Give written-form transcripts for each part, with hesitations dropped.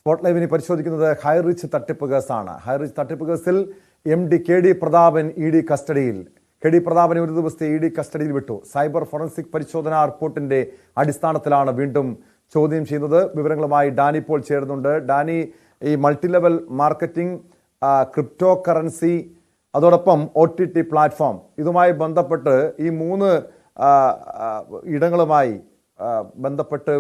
Spot ലൈവിനെ പരിശോധിക്കുന്നത് ഹൈറിച്ച് തട്ടിപ്പ് കേസാണ്. ഹൈറിച്ച് തട്ടിപ്പ് കേസിൽ MD KD പ്രതാപൻ ED കസ്റ്റഡിയിൽ. KD പ്രതാപനെ ഒരു ദിവസത്തെ ED കസ്റ്റഡിയിൽ വിട്ടു. സൈബർ ഫോറൻസിക് പരിശോധനാ റിപ്പോർട്ടിന്റെ അടിസ്ഥാനത്തിലാണ് വീണ്ടും ചോദ്യം ചെയ്യുന്നത്. വിവരങ്ങളുമായി ഡാനി പോൾ ചേരുന്നുണ്ട്. ഡാനി, ഈ multi level marketing, crypto currency, അതോടൊപ്പം OTT പ്ലാറ്റ്ഫോം, ഇതുമായി ബന്ധപ്പെട്ട് ഈ മൂന്ന് ഇടങ്ങളുമായി ബന്ധപ്പെട്ട്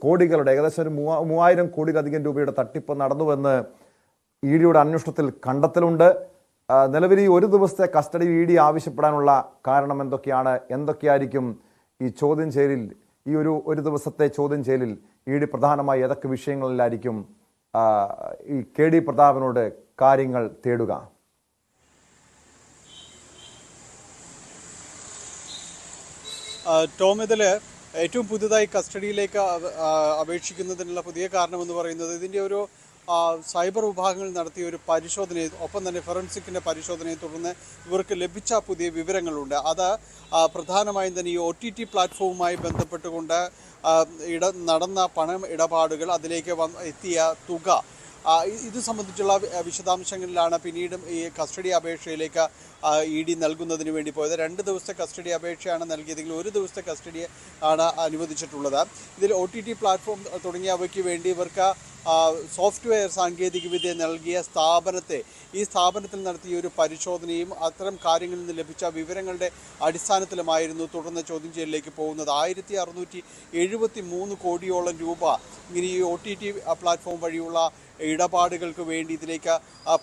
കോടികളുടെ ഏകദേശം ഒരു 3000 കോടിയിലധികം രൂപയുടെ തട്ടിപ്പ് നടന്നുവെന്ന് EDയുടെ അന്വേഷണത്തിൽ കണ്ടെത്തലുണ്ട്. നിലവിൽ ഈ ഒരു ദിവസത്തെ കസ്റ്റഡി ED ആവശ്യപ്പെടാനുള്ള കാരണം എന്തൊക്കെയാണ്? എന്തൊക്കെയായിരിക്കും ഈ ചോദ്യം ചെയ്യലിൽ, ഈ ഒരു ദിവസത്തെ ചോദ്യം ചെയ്യലിൽ ED പ്രധാനമായി ഏതൊക്കെ വിഷയങ്ങളിലായിരിക്കും ഈ KD പ്രതാപനോട് കാര്യങ്ങൾ തേടുക? ടോം, ഇതിൽ ഏറ്റവും പുതുതായി കസ്റ്റഡിയിലേക്ക് അപേക്ഷിക്കുന്നതിനുള്ള പുതിയ കാരണമെന്ന് പറയുന്നത് ഇതിൻ്റെ ഒരു സൈബർ വിഭാഗങ്ങൾ നടത്തിയ ഒരു പരിശോധനയും ഒപ്പം തന്നെ ഫോറൻസിക്കിൻ്റെ പരിശോധനയെ തുടർന്ന് ഇവർക്ക് ലഭിച്ച പുതിയ വിവരങ്ങളുണ്ട്. അത് പ്രധാനമായും തന്നെ ഈ OTT പ്ലാറ്റ്ഫോമുമായി ബന്ധപ്പെട്ടുകൊണ്ട് നടന്ന പണം ഇടപാടുകൾ, അതിലേക്ക് എത്തിയ തുക, ഇത് സംബന്ധിച്ചുള്ള വിശദാംശങ്ങളിലാണ് പിന്നീടും ഈ കസ്റ്റഡി അപേക്ഷയിലേക്ക് ED നൽകുന്നതിന് വേണ്ടി പോയത്. 2 ദിവസത്തെ കസ്റ്റഡി അപേക്ഷയാണ് നൽകിയതെങ്കിൽ 1 ദിവസത്തെ കസ്റ്റഡി ആണ് അനുവദിച്ചിട്ടുള്ളത്. ഇതിൽ OTT പ്ലാറ്റ്ഫോം തുടങ്ങിയവയ്ക്ക് വേണ്ടി ഇവർക്ക് സോഫ്റ്റ്വെയർ സാങ്കേതികവിദ്യ നൽകിയ ഈ സ്ഥാപനത്തിൽ നടത്തിയ ഒരു പരിശോധനയും അത്തരം കാര്യങ്ങളിൽ നിന്ന് ലഭിച്ച വിവരങ്ങളുടെ അടിസ്ഥാനത്തിലുമായിരുന്നു തുടർന്ന് ചോദ്യം ചെയ്യലിലേക്ക് പോകുന്നത്. 1673 കോടിയോളം രൂപ ഇങ്ങനെ ഈ OTT പ്ലാറ്റ്ഫോം വഴിയുള്ള ഇടപാടുകൾക്ക് വേണ്ടി ഇതിലേക്ക്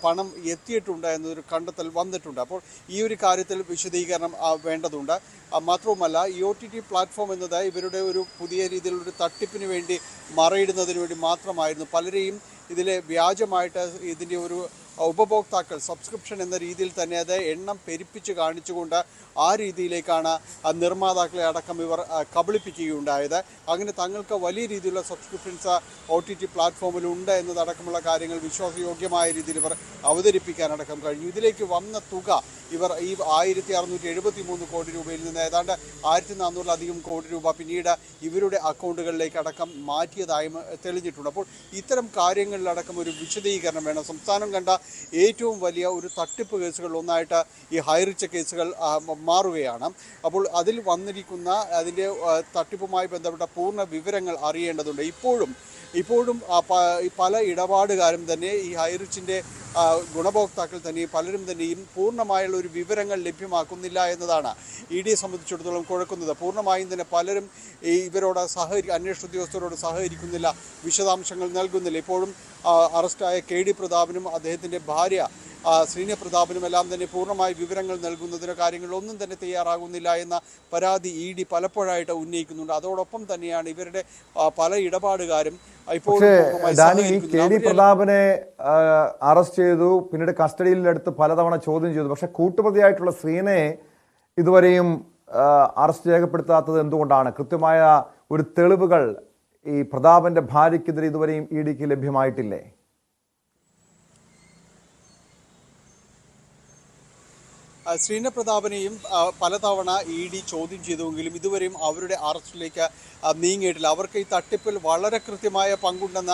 പണം എത്തിയിട്ടുണ്ട് എന്നൊരു കണ്ടെത്തൽ വന്നിട്ടുണ്ട്. അപ്പോൾ ഈ ഒരു കാര്യത്തിൽ വിശദീകരണം വേണ്ടതുണ്ട്. മാത്രവുമല്ല, ഈ OTT പ്ലാറ്റ്ഫോം എന്നത് ഇവരുടെ ഒരു പുതിയ രീതിയിലൊരു തട്ടിപ്പിന് വേണ്ടി മറയിടുന്നതിന് വേണ്ടി മാത്രമായിരുന്നു. പലരെയും ഇതിലെ വ്യാജമായിട്ട് ഇതിൻ്റെ ഒരു ഉപഭോക്താക്കൾ സബ്സ്ക്രിപ്ഷൻ എന്ന രീതിയിൽ തന്നെ അത് എണ്ണം പെരുപ്പിച്ച് കാണിച്ചുകൊണ്ട് ആ രീതിയിലേക്കാണ് നിർമ്മാതാക്കളെ അടക്കം ഇവർ കബളിപ്പിക്കുകയുണ്ടായത്. അങ്ങനെ തങ്ങൾക്ക് വലിയ രീതിയിലുള്ള സബ്സ്ക്രിപ്ഷൻസ് OTT പ്ലാറ്റ്ഫോമിലുണ്ട് എന്നതടക്കമുള്ള കാര്യങ്ങൾ വിശ്വാസയോഗ്യമായ രീതിയിൽ ഇവർ അവതരിപ്പിക്കാനടക്കം കഴിഞ്ഞു. ഇതിലേക്ക് വന്ന തുക ഇവർ ഈ 1673 കോടി രൂപയിൽ നിന്ന് ഏതാണ്ട് 1400-ലധികം കോടി രൂപ പിന്നീട് ഇവരുടെ അക്കൗണ്ടുകളിലേക്ക് അടക്കം മാറ്റിയതായും തെളിഞ്ഞിട്ടുണ്ട്. അപ്പോൾ ഇത്തരം കാര്യങ്ങളിലടക്കം ഒരു വിശദീകരണം വേണം. സംസ്ഥാനം കണ്ട ഏറ്റവും വലിയ ഒരു തട്ടിപ്പ് കേസുകൾ ഒന്നായിട്ട് ഈ ഹൈറിച്ച് കേസുകൾ മാറുകയാണ്. അപ്പോൾ അതിൽ വന്നിരിക്കുന്ന അതിൻ്റെ തട്ടിപ്പുമായി ബന്ധപ്പെട്ട പൂർണ്ണ വിവരങ്ങൾ അറിയേണ്ടതുണ്ട്. ഇപ്പോഴും പല ഇടപാടുകാരും തന്നെ ഈ ഹൈറിച്ചിൻ്റെ ഗുണഭോക്താക്കൾ തന്നെയും പലരും തന്നെയും പൂർണ്ണമായുള്ള ഒരു വിവരങ്ങൾ ലഭ്യമാക്കുന്നില്ല എന്നതാണ് EDയെ സംബന്ധിച്ചിടത്തോളം കുഴക്കുന്നത്. പൂർണ്ണമായും തന്നെ പലരും ഇവരോട് അന്വേഷണ ഉദ്യോഗസ്ഥരോട് സഹകരിക്കുന്നില്ല, വിശദാംശങ്ങൾ നൽകുന്നില്ല. ഇപ്പോഴും അറസ്റ്റായ KD പ്രതാപനും അദ്ദേഹത്തിൻ്റെ ഭാര്യ ശ്രീനി പ്രതാപനും എല്ലാം തന്നെ പൂർണ്ണമായി വിവരങ്ങൾ നൽകുന്നതിനോ കാര്യങ്ങളൊന്നും തന്നെ തയ്യാറാകുന്നില്ല എന്ന പരാതി ED പലപ്പോഴായിട്ട് ഉന്നയിക്കുന്നുണ്ട്. അതോടൊപ്പം തന്നെയാണ് ഇവരുടെ പല ഇടപാടുകാരും ഇപ്പോൾ KD പ്രതാപനെ അറസ്റ്റ് ചെയ്തു, പിന്നീട് കസ്റ്റഡിയിലെടുത്ത് പലതവണ ചോദ്യം ചെയ്തു. പക്ഷെ കൂട്ടുപ്രതിയായിട്ടുള്ള ശ്രീനയെ ഇതുവരെയും അറസ്റ്റ് രേഖപ്പെടുത്താത്തത് എന്തുകൊണ്ടാണ്? കൃത്യമായ ഒരു തെളിവുകൾ ഈ പ്രതാപന്റെ ഭാര്യയ്ക്കെതിരെ ഇതുവരെയും EDക്ക് ലഭ്യമായിട്ടില്ലേ? ശ്രീന പ്രതാപനെയും പലതവണ ED ചോദ്യം ചെയ്തുവെങ്കിലും ഇതുവരെയും അവരുടെ അറസ്റ്റിലേക്ക് നീങ്ങിയിട്ടില്ല. അവർക്ക് ഈ തട്ടിപ്പിൽ വളരെ കൃത്യമായ പങ്കുണ്ടെന്ന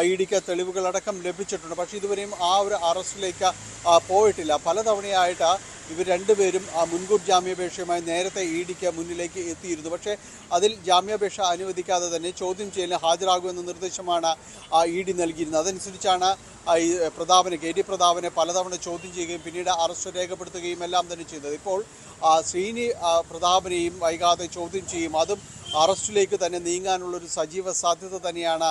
EDക്ക് തെളിവുകളടക്കം ലഭിച്ചിട്ടുണ്ട്. പക്ഷേ ഇതുവരെയും ആ ഒരു അറസ്റ്റിലേക്ക് പോയിട്ടില്ല. പലതവണയായിട്ട് ഇവർ രണ്ടുപേരും മുൻകൂർ ജാമ്യാപേക്ഷയുമായി നേരത്തെ EDക്ക് മുന്നിലേക്ക് എത്തിയിരുന്നു. പക്ഷേ അതിൽ ജാമ്യാപേക്ഷ അനുവദിക്കാതെ തന്നെ ചോദ്യം ചെയ്യലിന് ഹാജരാകുമെന്ന നിർദ്ദേശമാണ് ED നൽകിയിരുന്നത്. അതനുസരിച്ചാണ് ഈ KD പ്രതാപനെ പലതവണ ചോദ്യം ചെയ്യുകയും പിന്നീട് അറസ്റ്റ് രേഖപ്പെടുത്തുകയും എല്ലാം തന്നെ ചെയ്തത്. ഇപ്പോൾ ശ്രീനി പ്രതാപനെയും വൈകാതെ ചോദ്യം ചെയ്യും. അതും അറസ്റ്റിലേക്ക് തന്നെ നീങ്ങാനുള്ളൊരു സജീവ സാധ്യത തന്നെയാണ്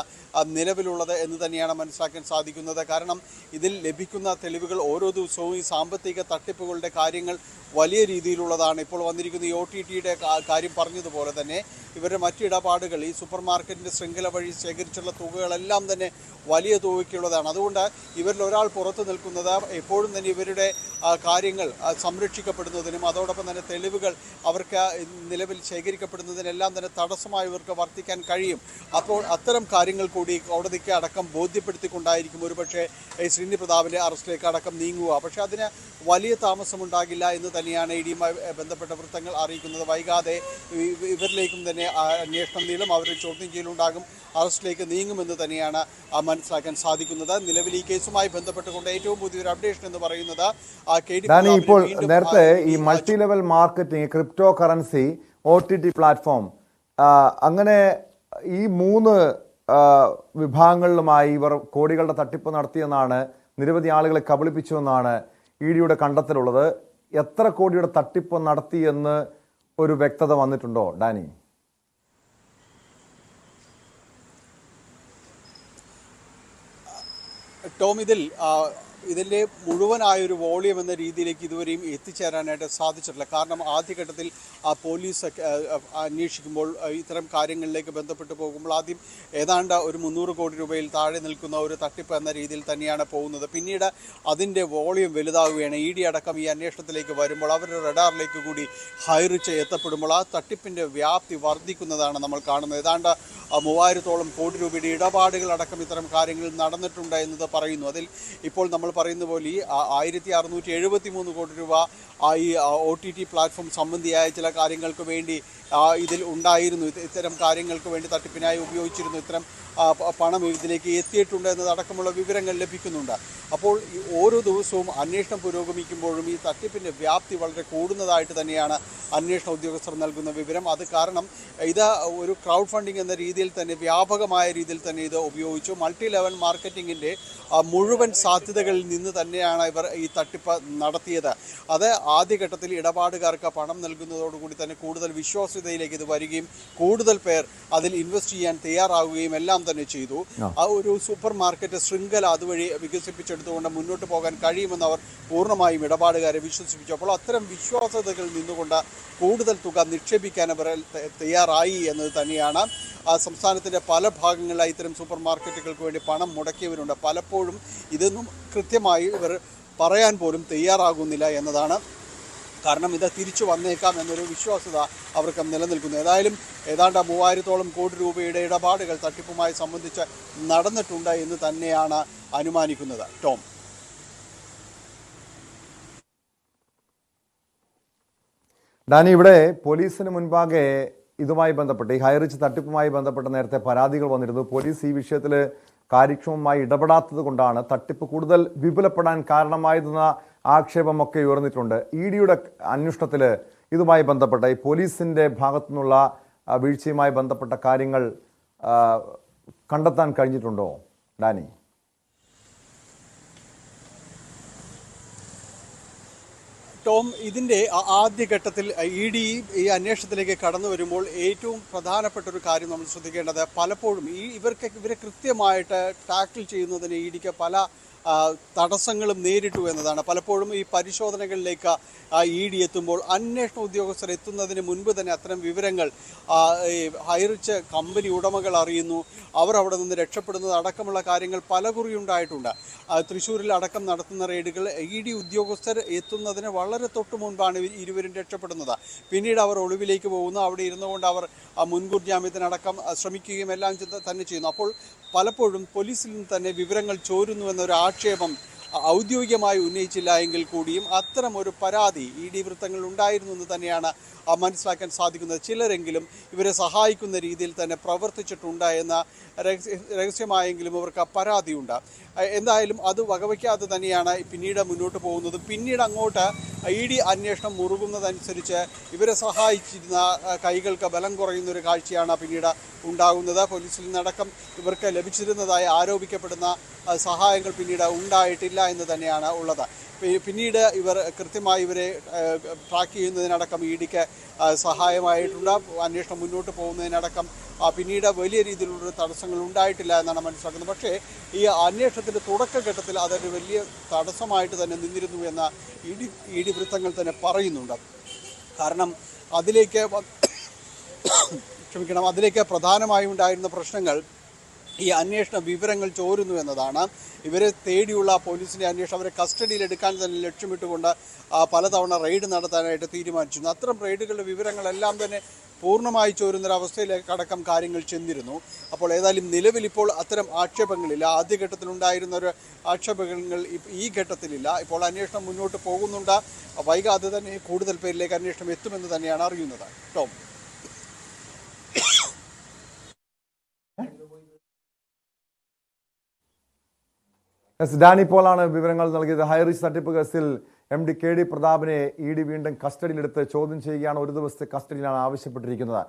നിലവിലുള്ളത് എന്ന് തന്നെയാണ് മനസ്സിലാക്കാൻ സാധിക്കുന്നത്. കാരണം ഇതിൽ ലഭിക്കുന്ന തെളിവുകൾ ഓരോ ദിവസവും ഈ സാമ്പത്തിക തട്ടിപ്പുകളുടെ കാര്യങ്ങൾ വലിയ രീതിയിലുള്ളതാണ്. ഇപ്പോൾ വന്നിരിക്കുന്ന ഈ OTTയുടെ കാര്യം പറഞ്ഞതുപോലെ തന്നെ ഇവരുടെ മറ്റിടപാടുകൾ ഈ സൂപ്പർ മാർക്കറ്റിൻ്റെ ശൃംഖല വഴി ശേഖരിച്ചുള്ള തുകകളെല്ലാം തന്നെ വലിയ തുകയ്ക്കുള്ളതാണ്. അതുകൊണ്ട് ഇവരിൽ ഒരാൾ പുറത്തു നിൽക്കുന്നത് എപ്പോഴും തന്നെ ഇവരുടെ കാര്യങ്ങൾ സംരക്ഷിക്കപ്പെടുന്നതിനും അതോടൊപ്പം തന്നെ തെളിവുകൾ അവർക്ക് നിലവിൽ ശേഖരിക്കപ്പെടുന്നതിനെല്ലാം തന്നെ തടസ്സമായി ഇവർക്ക് വർത്തിക്കാൻ കഴിയും. അപ്പോൾ അത്തരം കാര്യങ്ങൾ കൂടി കോടതിക്ക് അടക്കം ബോധ്യപ്പെടുത്തിക്കൊണ്ടായിരിക്കും ഒരുപക്ഷെ ശ്രീനി പ്രതാപിൻ്റെ അറസ്റ്റിലേക്ക് അടക്കം നീങ്ങുക. പക്ഷേ അതിന് വലിയ താമസമുണ്ടാകില്ല എന്ന് തന്നെയാണ് ഇഡിയുമായി ബന്ധപ്പെട്ട വൃത്തങ്ങൾ അറിയിക്കുന്നത്. വൈകാതെ ഇവരിലേക്കും തന്നെ അന്വേഷണം നീളും, അവരുടെ ചോദ്യം ചെയ്യലുണ്ടാകും, അറസ്റ്റിലേക്ക് നീങ്ങുമെന്ന് തന്നെയാണ് മനസ്സിലാക്കാൻ സാധിക്കുന്നത്. നിലവിൽ ഈ കേസുമായി ബന്ധപ്പെട്ടുകൊണ്ട് ഏറ്റവും പുതിയൊരു അപ്ഡേഷൻ എന്ന് പറയുന്നത് ഇപ്പോൾ നേരത്തെ ഈ multi level marketing, crypto currency, OTT platform, അങ്ങനെ ഈ 3 വിഭാഗങ്ങളിലുമായി ഇവർ കോടികളുടെ തട്ടിപ്പ് നടത്തിയെന്നാണ്, നിരവധി ആളുകളെ കബളിപ്പിച്ചുവെന്നാണ് ഇഡിയുടെ കണ്ടെത്തലുള്ളത്. എത്ര കോടിയുടെ തട്ടിപ്പ് നടത്തിയെന്ന് ഒരു വ്യക്തത വന്നിട്ടുണ്ടോ ഡാനി? ടോം, ഇതിൻ്റെ മുഴുവനായൊരു വോളിയം എന്ന രീതിയിലേക്ക് ഇതുവരെയും എത്തിച്ചേരാനായിട്ട് സാധിച്ചിട്ടില്ല. കാരണം ആദ്യഘട്ടത്തിൽ പോലീസ് അന്വേഷിക്കുമ്പോൾ ഇത്തരം കാര്യങ്ങളിലേക്ക് ബന്ധപ്പെട്ട് പോകുമ്പോൾ ആദ്യം ഏതാണ്ട് ഒരു 300 കോടി രൂപയിൽ താഴെ നിൽക്കുന്ന ഒരു തട്ടിപ്പ് എന്ന രീതിയിൽ തന്നെയാണ് പോകുന്നത്. പിന്നീട് അതിൻ്റെ വോളിയം വലുതാവുകയാണ്. ഇഡി അടക്കം ഈ അന്വേഷണത്തിലേക്ക് വരുമ്പോൾ അവരുടെ റഡാറിലേക്ക് കൂടി ഹൈറിച്ച് എത്തപ്പെടുമ്പോൾ ആ തട്ടിപ്പിൻ്റെ വ്യാപ്തി വർദ്ധിക്കുന്നതാണ് നമ്മൾ കാണുന്നത്. ഏതാണ്ട് 3000-ഓളം കോടി രൂപയുടെ ഇടപാടുകളടക്കം ഇത്തരം കാര്യങ്ങൾ നടന്നിട്ടുണ്ട് എന്നത് പറയുന്നു. അതിൽ ഇപ്പോൾ നമ്മൾ പറയുന്ന പോലെ ഈ 1673 കോടി രൂപ ഈ OTT പ്ലാറ്റ്ഫോം സംബന്ധിയായ ചില കാര്യങ്ങൾക്ക് വേണ്ടി ഇതിൽ ഉണ്ടായിരുന്നു. ഇത്തരം കാര്യങ്ങൾക്ക് വേണ്ടി തട്ടിപ്പിനായി ഉപയോഗിച്ചിരുന്നു. ഇത്തരം പണം ഇതിലേക്ക് എത്തിയിട്ടുണ്ട് എന്നതടക്കമുള്ള വിവരങ്ങൾ ലഭിക്കുന്നുണ്ട്. അപ്പോൾ ഈ ഓരോ ദിവസവും അന്വേഷണം പുരോഗമിക്കുമ്പോഴും ഈ തട്ടിപ്പിൻ്റെ വ്യാപ്തി വളരെ കൂടുന്നതായിട്ട് തന്നെയാണ് അന്വേഷണ ഉദ്യോഗസ്ഥർ നൽകുന്ന വിവരം. അത് കാരണം ഇത് ഒരു ക്രൗഡ് ഫണ്ടിങ് എന്ന രീതിയിൽ തന്നെ വ്യാപകമായ രീതിയിൽ തന്നെ ഇത് ഉപയോഗിച്ചു. മൾട്ടി ലെവൽ മാർക്കറ്റിങ്ങിൻ്റെ മുഴുവൻ സാധ്യതകളിൽ നിന്ന് തന്നെയാണ് ഇവർ ഈ തട്ടിപ്പ് നടത്തിയത്. അത് ആദ്യഘട്ടത്തിൽ ഇടപാടുകാർക്ക് പണം നൽകുന്നതോടുകൂടി തന്നെ കൂടുതൽ വിശ്വാസ്യതയിലേക്ക് ഇത് വരികയും കൂടുതൽ പേർ അതിൽ ഇൻവെസ്റ്റ് ചെയ്യാൻ തയ്യാറാവുകയും എല്ലാം തന്നെ ചെയ്തു. ആ ഒരു സൂപ്പർ മാർക്കറ്റ് ശൃംഖല അതുവഴി വികസിപ്പിച്ചെടുത്തുകൊണ്ട് മുന്നോട്ട് പോകാൻ കഴിയുമെന്ന് അവർ പൂർണ്ണമായും ഇടപാടുകാരെ വിശ്വസിപ്പിച്ചു. അപ്പോൾ അത്തരം വിശ്വാസ്യതകളിൽ നിന്നുകൊണ്ട് കൂടുതൽ തുക നിക്ഷേപിക്കാൻ അവർ തയ്യാറായി എന്നത് തന്നെയാണ്. സംസ്ഥാനത്തിൻ്റെ പല ഭാഗങ്ങളിലായി ഇത്തരം സൂപ്പർ മാർക്കറ്റുകൾക്ക് വേണ്ടി പണം മുടക്കിയവരുണ്ട്. പലപ്പോഴും ഇതൊന്നും കൃത്യമായി ഇവർ പറയാൻ പോലും തയ്യാറാകുന്നില്ല എന്നതാണ്. കാരണം ഇത് തിരിച്ചു വന്നേക്കാം എന്നൊരു വിശ്വാസ്യത അവർക്ക് നിലനിൽക്കുന്നു. ഏതായാലും ഏതാണ്ട് 3000-ഓളം കോടി രൂപയുടെ ഇടപാടുകൾ തട്ടിപ്പുമായി സംബന്ധിച്ച് നടന്നിട്ടുണ്ട് എന്ന് തന്നെയാണ് അനുമാനിക്കുന്നത്. ടോം, ഡാനി, ഇവിടെ പോലീസിന് മുൻപാകെ ഇതുമായി ബന്ധപ്പെട്ട് ഈ ഹൈറിച്ച് തട്ടിപ്പുമായി ബന്ധപ്പെട്ട് നേരത്തെ പരാതികൾ വന്നിരുന്നു. പോലീസ് ഈ വിഷയത്തിൽ കാര്യക്ഷമമായി ഇടപെടാത്തത് കൊണ്ടാണ് തട്ടിപ്പ് കൂടുതൽ വിപുലപ്പെടാൻ കാരണമായതെന്ന ആക്ഷേപമൊക്കെ ഉയർന്നിട്ടുണ്ട്. ഇഡിയുടെ അന്വേഷണത്തിൽ ഇതുമായി ബന്ധപ്പെട്ട ഈ പോലീസിൻ്റെ ഭാഗത്തു നിന്നുള്ള വീഴ്ചയുമായി ബന്ധപ്പെട്ട കാര്യങ്ങൾ കണ്ടെത്താൻ കഴിഞ്ഞിട്ടുണ്ടോ ഡാനി? ടോം, ഇതിൻ്റെ ആദ്യഘട്ടത്തിൽ ഇഡി ഈ അന്വേഷണത്തിലേക്ക് കടന്നു വരുമ്പോൾ ഏറ്റവും പ്രധാനപ്പെട്ട ഒരു കാര്യം നമ്മൾ ശ്രദ്ധിക്കേണ്ടത്, പലപ്പോഴും ഇവരെ കൃത്യമായിട്ട് ടാക്കിൾ ചെയ്യുന്നതിന് ഇഡിക്ക് പല തടസ്സങ്ങളും നേരിട്ടു എന്നതാണ്. പലപ്പോഴും ഈ പരിശോധനകളിലേക്ക് ഇഡി എത്തുമ്പോൾ അന്വേഷണ ഉദ്യോഗസ്ഥർ എത്തുന്നതിന് മുൻപ് തന്നെ അത്തരം വിവരങ്ങൾ ഹൈറിച്ച് കമ്പനി ഉടമകൾ അറിയുന്നു. അവർ അവിടെ നിന്ന് രക്ഷപ്പെടുന്നത് അടക്കമുള്ള കാര്യങ്ങൾ പലകുറി ഉണ്ടായിട്ടുണ്ട്. തൃശ്ശൂരിൽ അടക്കം നടത്തുന്ന റെയ്ഡുകൾ ഇഡി ഉദ്യോഗസ്ഥർ എത്തുന്നതിന് വളരെ തൊട്ട് മുൻപാണ് ഇരുവരും രക്ഷപ്പെടുന്നത്. പിന്നീട് അവർ ഒളിവിലേക്ക് പോകുന്നു. അവിടെ ഇരുന്നുകൊണ്ട് അവർ മുൻകൂർ ജാമ്യത്തിനടക്കം ശ്രമിക്കുകയും എല്ലാം തന്നെ ചെയ്യുന്നു. അപ്പോൾ പലപ്പോഴും പോലീസിൽ നിന്ന് തന്നെ വിവരങ്ങൾ ചോരുന്നു എന്നൊരു ആക്ഷേപം ഔദ്യോഗികമായി ഉന്നയിച്ചില്ല എങ്കിൽ കൂടിയും അത്തരം ഒരു പരാതി ഇഡി വൃത്തങ്ങളിൽ ഉണ്ടായിരുന്നു എന്ന് തന്നെയാണ് മനസ്സിലാക്കാൻ സാധിക്കുന്നത്. ചിലരെങ്കിലും ഇവരെ സഹായിക്കുന്ന രീതിയിൽ തന്നെ പ്രവർത്തിച്ചിട്ടുണ്ട് എന്ന രഹസ്യമായെങ്കിലും അവർക്ക് പരാതിയുണ്ട്. എന്തായാലും അത് വകവയ്ക്കാതെ തന്നെയാണ് പിന്നീട് മുന്നോട്ട് പോകുന്നത്. പിന്നീട് അങ്ങോട്ട് ഇഡി അന്വേഷണം മുറുകുന്നതനുസരിച്ച് ഇവരെ സഹായിച്ചിരുന്ന കൈകൾക്ക് ബലം കുറയുന്നൊരു കാഴ്ചയാണ് പിന്നീട് ഉണ്ടാകുന്നത്. പോലീസിൽ നിന്നടക്കം ഇവർക്ക് ലഭിച്ചിരുന്നതായി ആരോപിക്കപ്പെടുന്ന സഹായങ്ങൾ പിന്നീട് ഉണ്ടായിട്ടില്ല എന്ന് തന്നെയാണ് ഉള്ളത്. പിന്നീട് ഇവർ കൃത്യമായി ഇവരെ ട്രാക്ക് ചെയ്യുന്നതിനടക്കം ഇഡിക്ക് സഹായമായിട്ടുണ്ട്. അന്വേഷണം മുന്നോട്ട് പോകുന്നതിനടക്കം പിന്നീട് വലിയ രീതിയിലുള്ള തടസ്സങ്ങൾ ഉണ്ടായിട്ടില്ല എന്നാണ് മനസ്സിലാക്കുന്നത്. പക്ഷേ ഈ അന്വേഷണത്തിൻ്റെ തുടക്കഘട്ടത്തിൽ അതൊരു വലിയ തടസ്സമായിട്ട് തന്നെ നിന്നിരുന്നു എന്ന ഇഡി വൃത്തങ്ങൾ തന്നെ പറയുന്നുണ്ട്. കാരണം അതിലേക്ക് പ്രധാനമായും ഉണ്ടായിരുന്ന പ്രശ്നങ്ങൾ ഈ അന്വേഷണ വിവരങ്ങൾ ചോരുന്നു എന്നതാണ്. ഇവരെ തേടിയുള്ള പോലീസിൻ്റെ അന്വേഷണം അവരെ കസ്റ്റഡിയിലെടുക്കാൻ തന്നെ ലക്ഷ്യമിട്ടുകൊണ്ട് പലതവണ റെയ്ഡ് നടത്താനായിട്ട് തീരുമാനിച്ചിരുന്നു. അത്തരം റെയ്ഡുകളുടെ വിവരങ്ങളെല്ലാം തന്നെ പൂർണ്ണമായി ചോരുന്നൊരവസ്ഥയിലേക്ക് അടക്കം കാര്യങ്ങൾ ചെന്നിരുന്നു. അപ്പോൾ ഏതായാലും നിലവിൽ ഇപ്പോൾ അത്തരം ആക്ഷേപങ്ങളില്ല. ആദ്യഘട്ടത്തിലുണ്ടായിരുന്ന ഒരു ആക്ഷേപങ്ങൾ ഈ ഘട്ടത്തിലില്ല. ഇപ്പോൾ അന്വേഷണം മുന്നോട്ട് പോകുന്നുണ്ട്. വൈകാതെ തന്നെ കൂടുതൽ പേരിലേക്ക് അന്വേഷണം എത്തുമെന്ന് തന്നെയാണ് അറിയുന്നത്. ടോം. ഡാനി പോളാണ് വിവരങ്ങൾ നൽകിയത്. ഹൈറിച്ച് തട്ടിപ്പ് കേസിൽ MD KD പ്രതാപനെ ED വീണ്ടും കസ്റ്റഡിയിലെടുത്ത് ചോദ്യം ചെയ്യുകയാണ്. ഒരു ദിവസത്തെ കസ്റ്റഡിയിലാണ് ആവശ്യപ്പെട്ടിരിക്കുന്നത്.